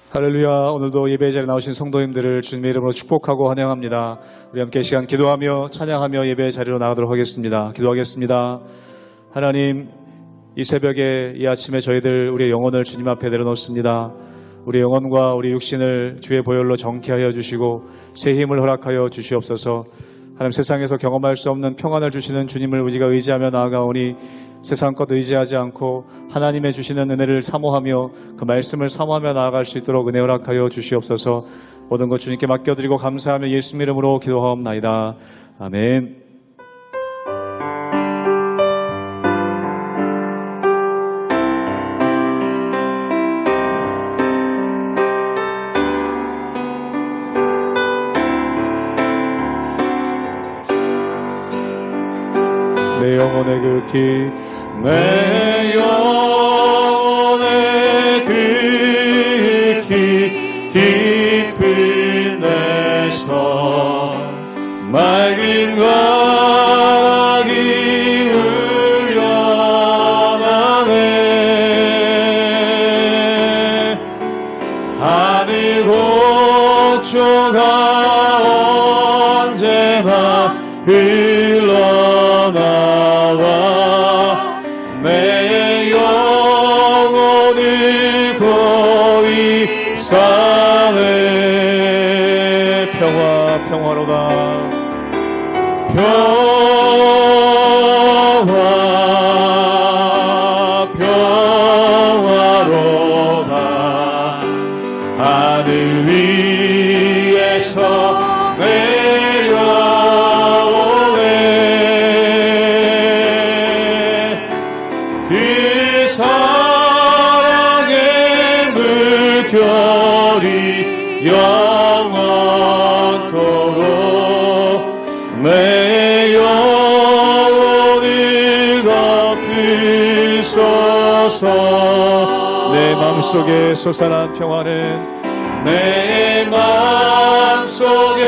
할렐루야. 오늘도 예배 자리에 나오신 성도님들을 주님의 이름으로 축복하고 환영합니다. 우리 함께 시간 기도하며 찬양하며 예배 자리로 나가도록 하겠습니다. 기도하겠습니다. 하나님, 이 새벽에 이 아침에 저희들 우리의 영혼을 주님 앞에 내려놓습니다. 우리 영혼과 우리 육신을 주의 보혈로 정케하여 주시고 새 힘을 허락하여 주시옵소서. 하나님, 세상에서 경험할 수 없는 평안을 주시는 주님을 우리가 의지하며 나아가오니 세상 것 의지하지 않고 하나님의 주시는 은혜를 사모하며 그 말씀을 사모하며 나아갈 수 있도록 은혜 허락하여 주시옵소서. 모든 것 주님께 맡겨드리고 감사하며 예수님 이름으로 기도하옵나이다. 아멘. 내 영혼의 극히 내 영혼의 극히 깊은 데서 맑은 강이 흘러나네. 하늘 곡조가 언제나 흘러나와 내 영혼을 거의 사네. 평화로다. 평화로다. 하늘 위에서 그 사랑의 물결이 영원토록 내 영혼을 덮으소서. 내 마음속에 솟아난 평화는 내 마음속에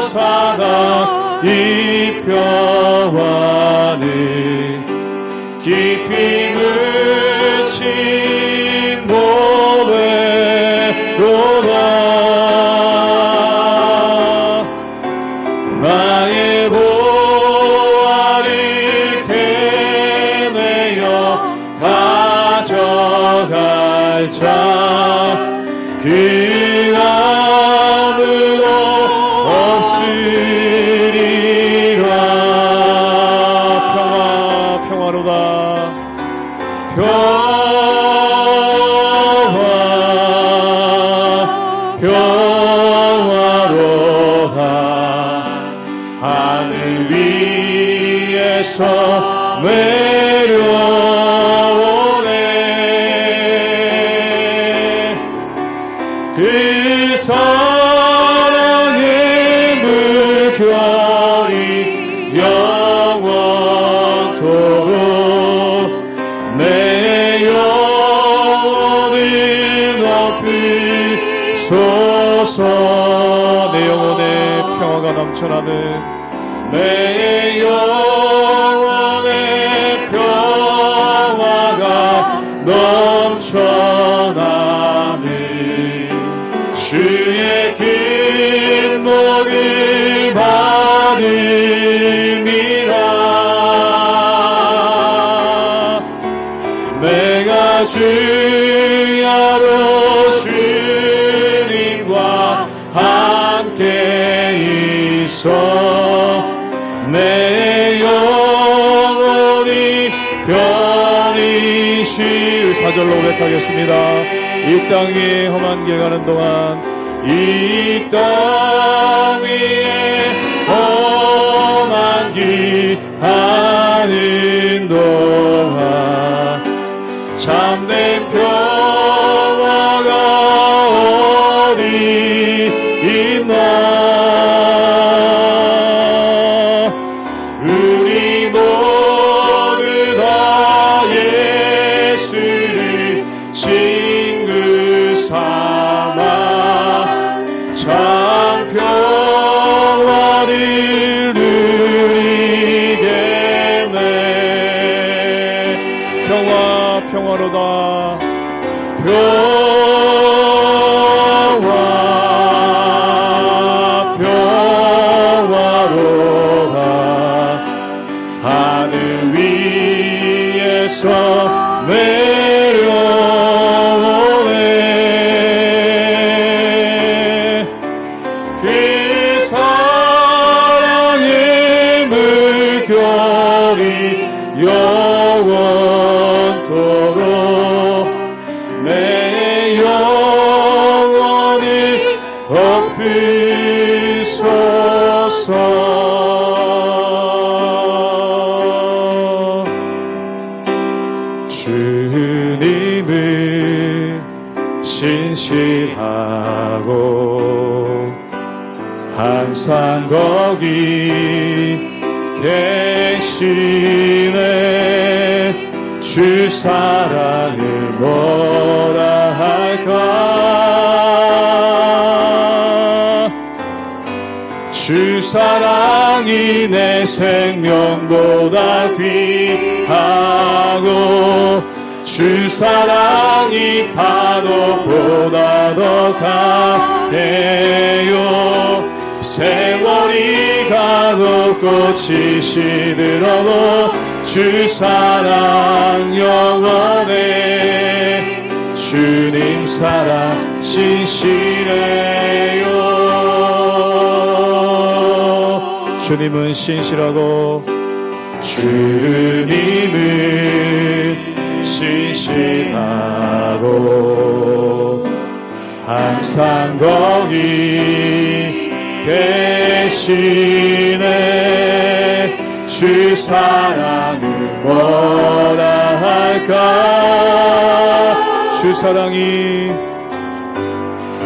솟아난 이 평화는 깊이 묻힌 보배로다. 나의 보화를 캐내어 가져갈 자 그 아무도 없으리라. 평화로다. 평화로다. 하늘 위에서 내려오네. 그 사랑의 물결이 영원토록 내 영혼을 덮으소서. 내 영혼에 평화가 넘쳐나는 내 영혼에 평화가 넘쳐나는 주의 긴 목을 받음이라. 내가 주야로 주님과 함께 있어 내 영혼이 편히 쉬. 4절로 고백하겠습니다. 이 땅 위에 험한 길 가는 동안 이 땅 위에 험한 길 가는 동안 참된 평화가 어디 있나. 우리 모두 다 예수를 친구 삼아 참 주께서 내려오네. 그 사랑의 물결이 영원토록 내 영혼을 엎으소서. 주님은 신실하고 항상 거기 계시네. 주 사랑을 뭐라 할까. 주 사랑이 내 생명보다 귀하고 주 사랑이 파도보다 더 강해요. 세월이 가고 꽃이 시들어도 주 사랑 영원해. 주님 사랑 신실해요. 주님은 신실하고 주님은 신실하고 항상 거기 계시네. 주 사랑을 뭐라 할까.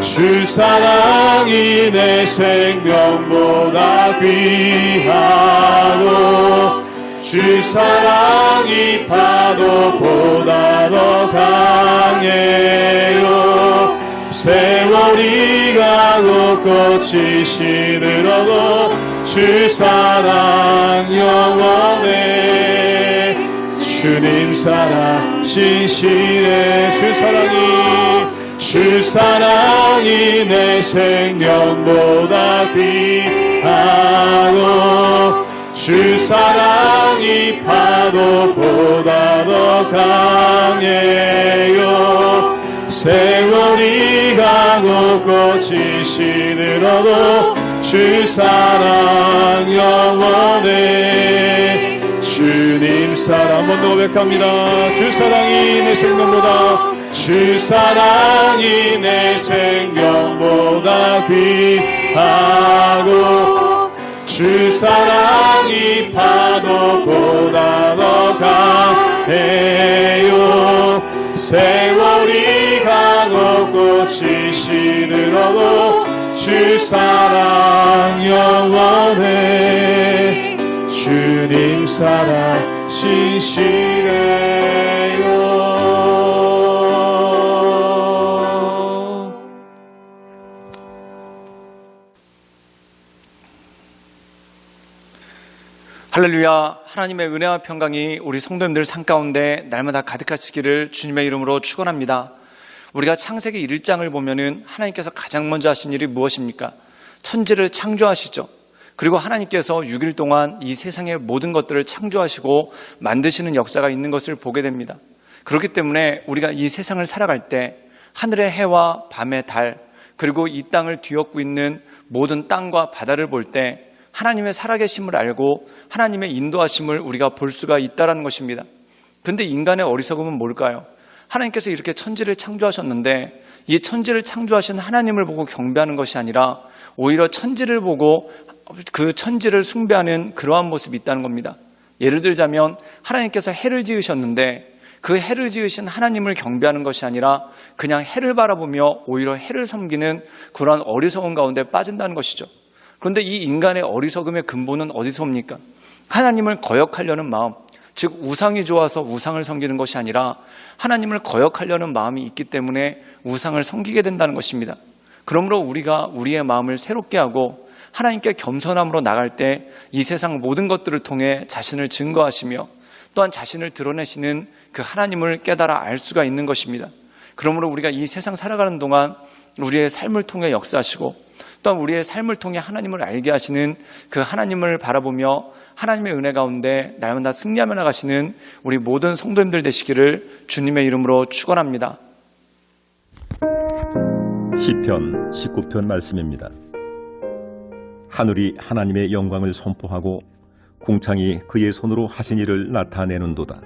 주 사랑이 내 생명보다 귀하고 주 사랑이 파도보다 더 강해요. 세월이 가고 꽃이 시들어도 주 사랑 영원해. 주님 사랑 신실해. 주 사랑이 내 생명보다 귀하고 주 사랑이 파도보다 더 강해요. 세월이 가고 꽃이 시들어도 주 사랑 영원해. 주님 사랑 한 번 더 고백합니다. 주 사랑이 내 생명보다 주 사랑이 내 생명보다 귀하고 주 사랑이 파도보다 더 강해요. 세월이 가고 꽃이 시들어도 주 사랑 영원해. 주님 사랑 신실해요. 할렐루야. 하나님의 은혜와 평강이 우리 성도님들 삶 가운데 날마다 가득하시기를 주님의 이름으로 축원합니다. 우리가 창세기 1장을 보면은 하나님께서 가장 먼저 하신 일이 무엇입니까? 천지를 창조하시죠. 그리고 하나님께서 6일 동안 이 세상의 모든 것들을 창조하시고 만드시는 역사가 있는 것을 보게 됩니다. 그렇기 때문에 우리가 이 세상을 살아갈 때 하늘의 해와 밤의 달, 그리고 이 땅을 뒤엎고 있는 모든 땅과 바다를 볼 때 하나님의 살아계심을 알고 하나님의 인도하심을 우리가 볼 수가 있다는 것입니다. 근데 인간의 어리석음은 뭘까요? 하나님께서 이렇게 천지를 창조하셨는데 이 천지를 창조하신 하나님을 보고 경배하는 것이 아니라 오히려 천지를 보고 그 천지를 숭배하는 그러한 모습이 있다는 겁니다. 예를 들자면 하나님께서 해를 지으셨는데 그 해를 지으신 하나님을 경배하는 것이 아니라 그냥 해를 바라보며 오히려 해를 섬기는 그러한 어리석음 가운데 빠진다는 것이죠. 그런데 이 인간의 어리석음의 근본은 어디서 옵니까? 하나님을 거역하려는 마음, 즉 우상이 좋아서 우상을 섬기는 것이 아니라 하나님을 거역하려는 마음이 있기 때문에 우상을 섬기게 된다는 것입니다. 그러므로 우리가 우리의 마음을 새롭게 하고 하나님께 겸손함으로 나갈 때 이 세상 모든 것들을 통해 자신을 증거하시며 또한 자신을 드러내시는 그 하나님을 깨달아 알 수가 있는 것입니다. 그러므로 우리가 이 세상 살아가는 동안 우리의 삶을 통해 역사하시고 또한 우리의 삶을 통해 하나님을 알게 하시는 그 하나님을 바라보며 하나님의 은혜 가운데 날마다 승리하며 나가시는 우리 모든 성도님들 되시기를 주님의 이름으로 축원합니다. 시편 19편 말씀입니다. 하늘이 하나님의 영광을 선포하고 궁창이 그의 손으로 하신 일을 나타내는도다.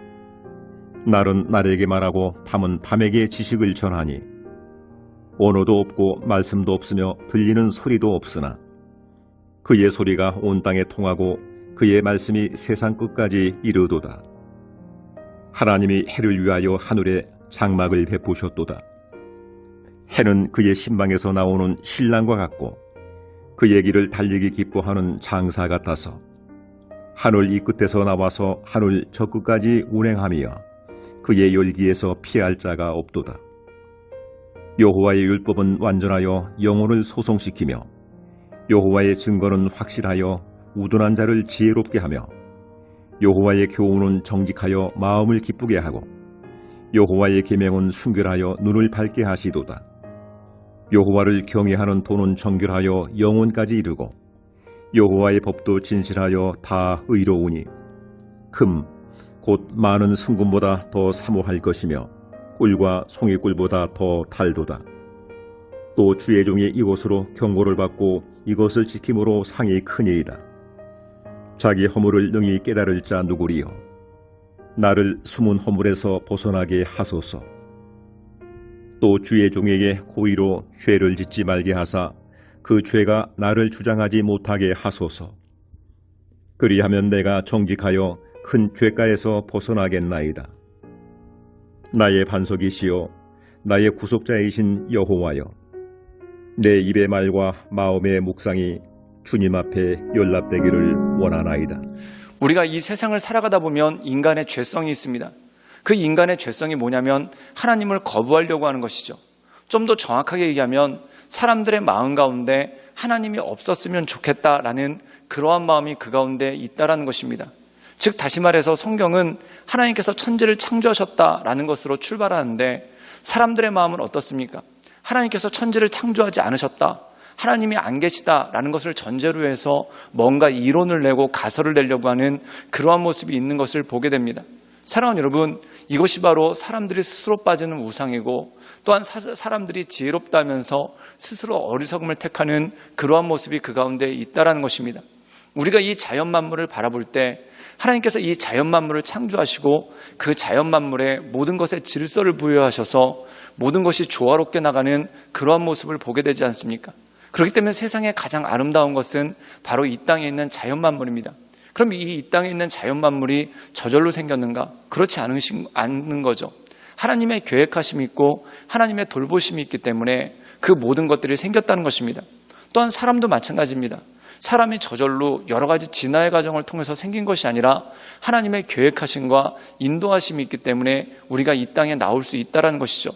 날은 날에게 말하고 밤은 밤에게 지식을 전하니 언어도 없고 말씀도 없으며 들리는 소리도 없으나 그의 소리가 온 땅에 통하고 그의 말씀이 세상 끝까지 이르도다. 하나님이 해를 위하여 하늘에 장막을 베푸셨도다. 해는 그의 신방에서 나오는 신랑과 같고 그의 길을 달리기 기뻐하는 장사 같아서 하늘 이 끝에서 나와서 하늘 저 끝까지 운행하며 그의 열기에서 피할 자가 없도다. 여호와의 율법은 완전하여 영혼을 소송시키며 여호와의 증거는 확실하여 우둔한 자를 지혜롭게 하며 여호와의 교훈은 정직하여 마음을 기쁘게 하고 여호와의 계명은 순결하여 눈을 밝게 하시도다. 여호와를 경외하는 도는 정결하여 영혼까지 이르고 여호와의 법도 진실하여 다 의로우니 금 곧 많은 순금보다 더 사모할 것이며 꿀과 송이꿀보다 더 달도다. 또 주의 종이 이곳으로 경고를 받고 이것을 지킴으로 상이 크니이다. 자기 허물을 능히 깨달을 자 누구리요. 나를 숨은 허물에서 벗어나게 하소서. 또 주의 종에게 고의로 죄를 짓지 말게 하사 그 죄가 나를 주장하지 못하게 하소서. 그리하면 내가 정직하여 큰 죄가에서 벗어나겠나이다. 나의 반석이시요 나의 구속자이신 여호와여, 내 입의 말과 마음의 묵상이 주님 앞에 연락되기를 원하나이다. 우리가 이 세상을 살아가다 보면 인간의 죄성이 있습니다. 그 인간의 죄성이 뭐냐면 하나님을 거부하려고 하는 것이죠. 좀 더 정확하게 얘기하면 사람들의 마음 가운데 하나님이 없었으면 좋겠다라는 그러한 마음이 그 가운데 있다라는 것입니다. 즉 다시 말해서 성경은 하나님께서 천지를 창조하셨다라는 것으로 출발하는데 사람들의 마음은 어떻습니까? 하나님께서 천지를 창조하지 않으셨다, 하나님이 안 계시다라는 것을 전제로 해서 뭔가 이론을 내고 가설을 내려고 하는 그러한 모습이 있는 것을 보게 됩니다. 사랑하는 여러분, 이것이 바로 사람들이 스스로 빠지는 우상이고 또한 사람들이 지혜롭다면서 스스로 어리석음을 택하는 그러한 모습이 그 가운데 있다라는 것입니다. 우리가 이 자연 만물을 바라볼 때 하나님께서 이 자연 만물을 창조하시고 그 자연 만물에 모든 것에 질서를 부여하셔서 모든 것이 조화롭게 나가는 그러한 모습을 보게 되지 않습니까? 그렇기 때문에 세상에 가장 아름다운 것은 바로 이 땅에 있는 자연 만물입니다. 그럼 이 땅에 있는 자연 만물이 저절로 생겼는가? 그렇지 않는 거죠. 하나님의 계획하심이 있고 하나님의 돌보심이 있기 때문에 그 모든 것들이 생겼다는 것입니다. 또한 사람도 마찬가지입니다. 사람이 저절로 여러 가지 진화의 과정을 통해서 생긴 것이 아니라 하나님의 계획하심과 인도하심이 있기 때문에 우리가 이 땅에 나올 수 있다는 것이죠.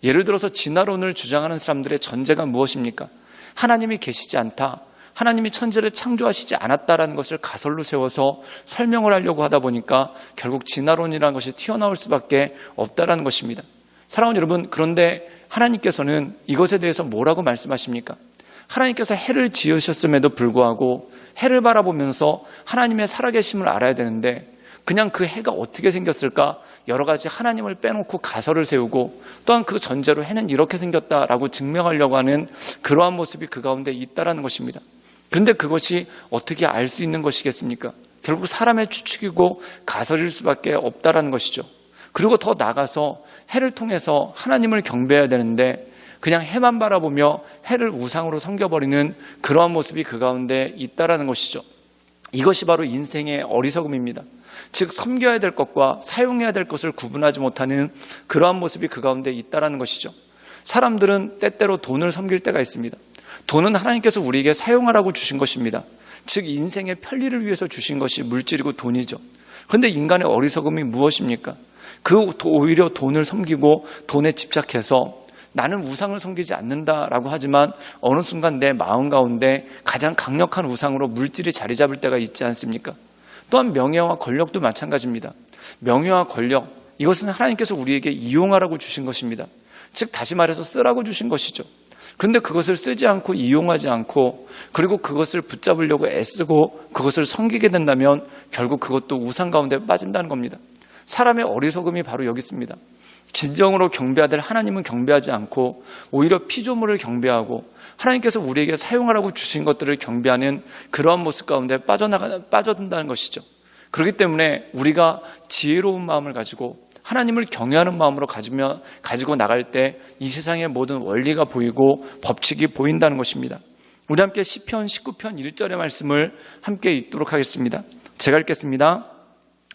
예를 들어서 진화론을 주장하는 사람들의 전제가 무엇입니까? 하나님이 계시지 않다, 하나님이 천지를 창조하시지 않았다라는 것을 가설로 세워서 설명을 하려고 하다 보니까 결국 진화론이라는 것이 튀어나올 수밖에 없다라는 것입니다. 사랑하는 여러분, 그런데 하나님께서는 이것에 대해서 뭐라고 말씀하십니까? 하나님께서 해를 지으셨음에도 불구하고 해를 바라보면서 하나님의 살아계심을 알아야 되는데 그냥 그 해가 어떻게 생겼을까 여러 가지 하나님을 빼놓고 가설을 세우고 또한 그 전제로 해는 이렇게 생겼다라고 증명하려고 하는 그러한 모습이 그 가운데 있다라는 것입니다. 그런데 그것이 어떻게 알 수 있는 것이겠습니까? 결국 사람의 추측이고 가설일 수밖에 없다라는 것이죠. 그리고 더 나아가서 해를 통해서 하나님을 경배해야 되는데 그냥 해만 바라보며 해를 우상으로 섬겨버리는 그러한 모습이 그 가운데 있다라는 것이죠. 이것이 바로 인생의 어리석음입니다. 즉 섬겨야 될 것과 사용해야 될 것을 구분하지 못하는 그러한 모습이 그 가운데 있다라는 것이죠. 사람들은 때때로 돈을 섬길 때가 있습니다. 돈은 하나님께서 우리에게 사용하라고 주신 것입니다. 즉 인생의 편리를 위해서 주신 것이 물질이고 돈이죠. 그런데 인간의 어리석음이 무엇입니까? 오히려 돈을 섬기고 돈에 집착해서 나는 우상을 섬기지 않는다라고 하지만 어느 순간 내 마음 가운데 가장 강력한 우상으로 물질이 자리 잡을 때가 있지 않습니까? 또한 명예와 권력도 마찬가지입니다. 명예와 권력, 이것은 하나님께서 우리에게 이용하라고 주신 것입니다. 즉 다시 말해서 쓰라고 주신 것이죠. 그런데 그것을 쓰지 않고 이용하지 않고 그리고 그것을 붙잡으려고 애쓰고 그것을 섬기게 된다면 결국 그것도 우상 가운데 빠진다는 겁니다. 사람의 어리석음이 바로 여기 있습니다. 진정으로 경배해야 될 하나님은 경배하지 않고 오히려 피조물을 경배하고 하나님께서 우리에게 사용하라고 주신 것들을 경배하는 그러한 모습 가운데 빠져든다는 것이죠. 그렇기 때문에 우리가 지혜로운 마음을 가지고 하나님을 경외하는 마음으로 가지고 나갈 때 이 세상의 모든 원리가 보이고 법칙이 보인다는 것입니다. 우리 함께 시편 19편 1절의 말씀을 함께 읽도록 하겠습니다. 제가 읽겠습니다.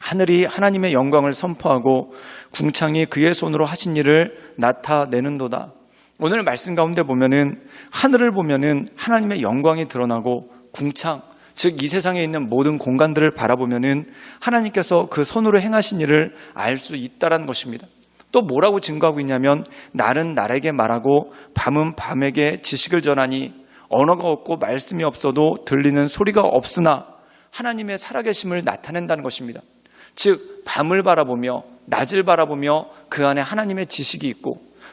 하늘이 하나님의 영광을 선포하고 궁창이 그의 손으로 하신 일을 나타내는도다. 오늘 말씀 가운데 보면은 하늘을 보면은 하나님의 영광이 드러나고 궁창, 즉 이 세상에 있는 모든 공간들을 바라보면은 하나님께서 그 손으로 행하신 일을 알 수 있다라는 것입니다. 또 뭐라고 증거하고 있냐면 날은 날에게 말하고 밤은 밤에게 지식을 전하니 언어가 없고 말씀이 없어도 들리는 소리가 없으나 하나님의 살아계심을 나타낸다는 것입니다. 즉 밤을 바라보며 낮을 바라보며 그 안에 하나님의 지식이 있고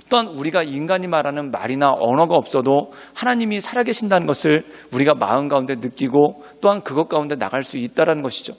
또한 우리가 인간이 말하는 말이나 언어가 없어도 하나님이 살아계신다는 것을 우리가 마음 가운데 느끼고 또한 그것 가운데 나갈 수 있다는 것이죠.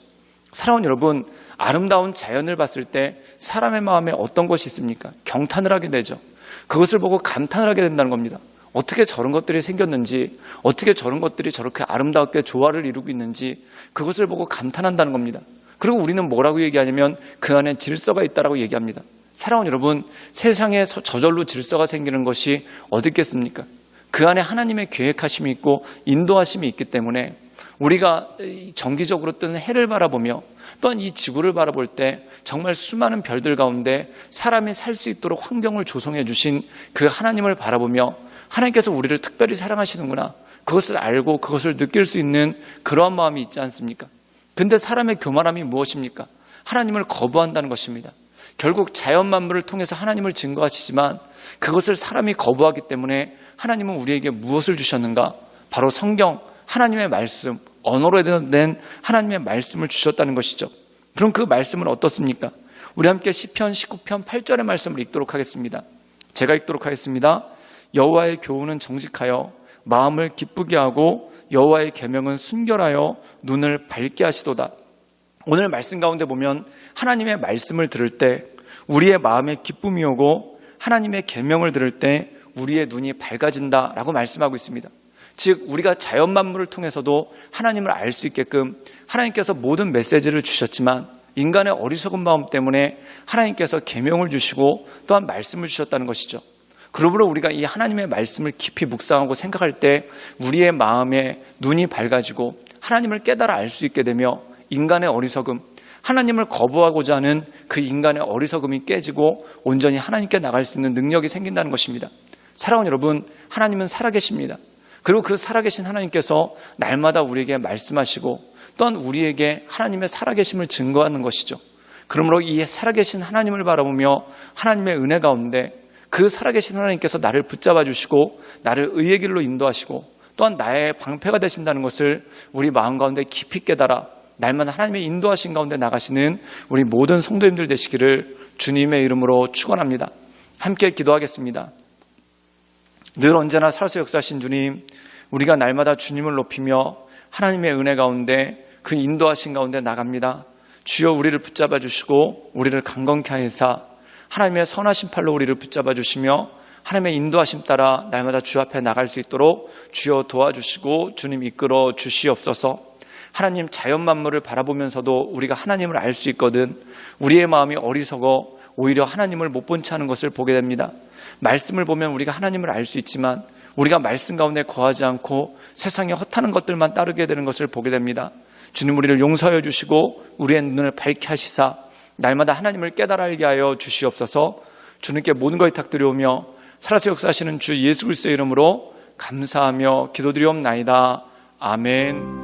사랑하는 여러분, 아름다운 자연을 봤을 때 사람의 마음에 어떤 것이 있습니까? 경탄을 하게 되죠. 그것을 보고 감탄을 하게 된다는 겁니다. 어떻게 저런 것들이 생겼는지, 어떻게 저런 것들이 저렇게 아름답게 조화를 이루고 있는지 그것을 보고 감탄한다는 겁니다. 그리고 우리는 뭐라고 얘기하냐면 그 안에 질서가 있다라고 얘기합니다. 사랑하는 여러분, 세상에 저절로 질서가 생기는 것이 어디 있겠습니까? 그 안에 하나님의 계획하심이 있고 인도하심이 있기 때문에 우리가 정기적으로 뜨는 해를 바라보며 또한 이 지구를 바라볼 때 정말 수많은 별들 가운데 사람이 살 수 있도록 환경을 조성해 주신 그 하나님을 바라보며 하나님께서 우리를 특별히 사랑하시는구나, 그것을 알고 그것을 느낄 수 있는 그러한 마음이 있지 않습니까? 근데 사람의 교만함이 무엇입니까? 하나님을 거부한다는 것입니다. 결국 자연 만물을 통해서 하나님을 증거하시지만 그것을 사람이 거부하기 때문에 하나님은 우리에게 무엇을 주셨는가? 바로 성경, 하나님의 말씀, 언어로 된 하나님의 말씀을 주셨다는 것이죠. 그럼 그 말씀은 어떻습니까? 우리 함께 시편 19편 8절의 말씀을 읽도록 하겠습니다. 제가 읽도록 하겠습니다. 여호와의 교훈은 정직하여 마음을 기쁘게 하고 여호와의 계명은 순결하여 눈을 밝게 하시도다. 오늘 말씀 가운데 보면 하나님의 말씀을 들을 때 우리의 마음에 기쁨이 오고 하나님의 계명을 들을 때 우리의 눈이 밝아진다라고 말씀하고 있습니다. 즉 우리가 자연 만물을 통해서도 하나님을 알 수 있게끔 하나님께서 모든 메시지를 주셨지만 인간의 어리석은 마음 때문에 하나님께서 계명을 주시고 또한 말씀을 주셨다는 것이죠. 그러므로 우리가 이 하나님의 말씀을 깊이 묵상하고 생각할 때 우리의 마음에 눈이 밝아지고 하나님을 깨달아 알 수 있게 되며 인간의 어리석음, 하나님을 거부하고자 하는 그 인간의 어리석음이 깨지고 온전히 하나님께 나갈 수 있는 능력이 생긴다는 것입니다. 사랑하는 여러분, 하나님은 살아계십니다. 그리고 그 살아계신 하나님께서 날마다 우리에게 말씀하시고 또한 우리에게 하나님의 살아계심을 증거하는 것이죠. 그러므로 이 살아계신 하나님을 바라보며 하나님의 은혜 가운데 그 살아계신 하나님께서 나를 붙잡아 주시고 나를 의의 길로 인도하시고 또한 나의 방패가 되신다는 것을 우리 마음 가운데 깊이 깨달아 날마다 하나님의 인도하신 가운데 나가시는 우리 모든 성도님들 되시기를 주님의 이름으로 축원합니다. 함께 기도하겠습니다. 늘 언제나 살아서 역사하신 주님, 우리가 날마다 주님을 높이며 하나님의 은혜 가운데 그 인도하신 가운데 나갑니다. 주여 우리를 붙잡아 주시고 우리를 강건케 하사 하나님의 선하신 팔로 우리를 붙잡아 주시며 하나님의 인도하심 따라 날마다 주 앞에 나갈 수 있도록 주여 도와주시고 주님 이끌어 주시옵소서. 하나님, 자연 만물을 바라보면서도 우리가 하나님을 알 수 있거든 우리의 마음이 어리석어 오히려 하나님을 못 본 채 하는 것을 보게 됩니다. 말씀을 보면 우리가 하나님을 알 수 있지만 우리가 말씀 가운데 거하지 않고 세상에 허탄한 것들만 따르게 되는 것을 보게 됩니다. 주님, 우리를 용서하여 주시고 우리의 눈을 밝게 하시사 날마다 하나님을 깨달아 알게 하여 주시옵소서. 주님께 모든 걸 부탁드리오며 살아서 역사하시는 주 예수 그리스도의 이름으로 감사하며 기도드리옵나이다. 아멘.